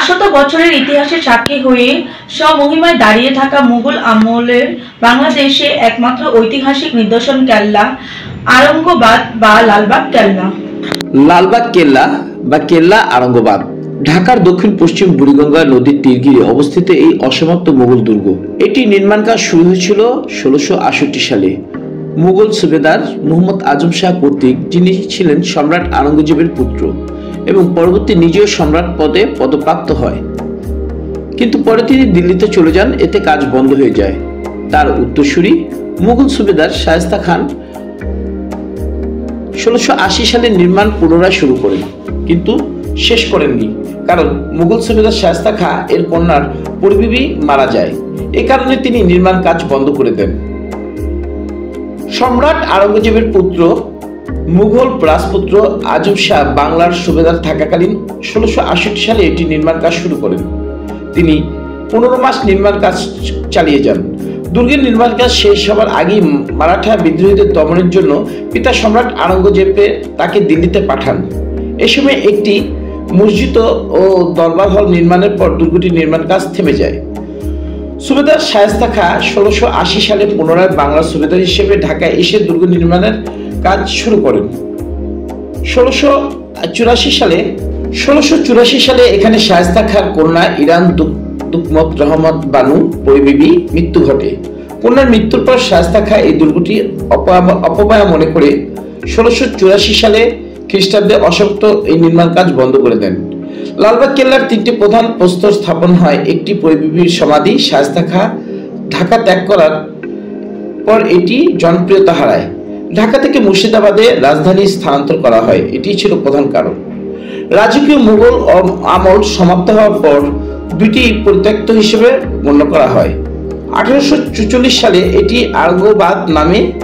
500 বছরের ইতিহাসের সাক্ষী হয়ে স্বমহিমায় দাঁড়িয়ে থাকা মুঘল আমলের বাংলাদেশে একমাত্র ঐতিহাসিক নিদর্শন কেল্লা আরঙ্গবাদ বা লালবাগ কেল্লা। লালবাগ কেল্লা বা কেল্লা আরঙ্গবাদ ঢাকার দক্ষিণ পশ্চিম বুড়িগঙ্গা নদীর তীর ঘিরে অবস্থিত এই অসমাপ্ত মুঘল দুর্গ। এটি নির্মাণ কাজ শুরু হয়েছিল 1668 সালে মুঘল সুবেদার মোহাম্মদ আজম শাহ কর্তৃক, যিনি ছিলেন সম্রাট আওরঙ্গজেবের পুত্র এবং পরবর্তী নিজেও সম্রাট পদে পদপ্রাপ্ত হয়। কিন্তু পরে তিনি দিল্লিতে চলে যান, এতে কাজ বন্ধ হয়ে যায়। তার উত্তরসূরি মুঘল সুবেদার শায়েস্তা খান 1680 সালে নির্মাণ পুনরায় শুরু করেন, কিন্তু শেষ করেননি, কারণ মুঘল সুবেদার শায়েস্তা খাঁ এর কন্যার পরিবিবি মারা যায়। এ কারণে তিনি নির্মাণ কাজ বন্ধ করে দেন। সম্রাট আওরঙ্গজেবের পুত্র মুঘল রাজপুত্র আজম শাহ বাংলার সুবেদার থাকাকালীন 1668 সালে এটি নির্মাণ কাজ শুরু করেন। তিনি 15 মাস নির্মাণ কাজ চালিয়ে যান। দুর্গের নির্মাণ কাজ শেষ হবার আগেই মারাঠা বিদ্রোহীদের দমনের জন্য পিতা সম্রাট আওরঙ্গজেব তাকে দিল্লিতে পাঠান। এ সময় একটি মসজিদ ও দরবার হল নির্মাণের পর দুর্গটির নির্মাণ কাজ থেমে যায়। সুবেদার শায়েস্তা খাঁ 1680 সালে পুনরায় বাংলার সুবেদার হিসেবে ঢাকায় এসে দুর্গ নির্মাণের কাজ শুরু করেন। 1684 সালে এখানে শায়েস্তা খাঁর কন্যা ইরান দুকমত রহমত বানু পরিবিবি মৃত্যু ঘটে। কন্যার মৃত্যুর পর শায়েস্তা খাঁ এই দুর্গটি অপব্যয় মনে করে 1684 সালে খ্রিস্টাব্দে অসমাপ্ত এই নির্মাণ কাজ বন্ধ করে দেন। লালবাগ কেল্লার 3টি প্রধান প্রস্তর স্থাপন হয়। একটি পরিবিবির সমাধি। শায়েস্তা খাঁ ঢাকা ত্যাগ করার পর এটি জনপ্রিয়তা হারায়। ঢাকা থেকে মুর্শিদাবাদে রাজধানী স্থানান্তর করা হয়, এটি ছিল প্রধান কারণ। রাজকীয় মুঘল আমল সমাপ্ত হওয়ার পর দুটি পরিত্যক্ত হিসেবে গণ্য করা হয়। 1844 সালে এটি আরঙ্গবাদ নামে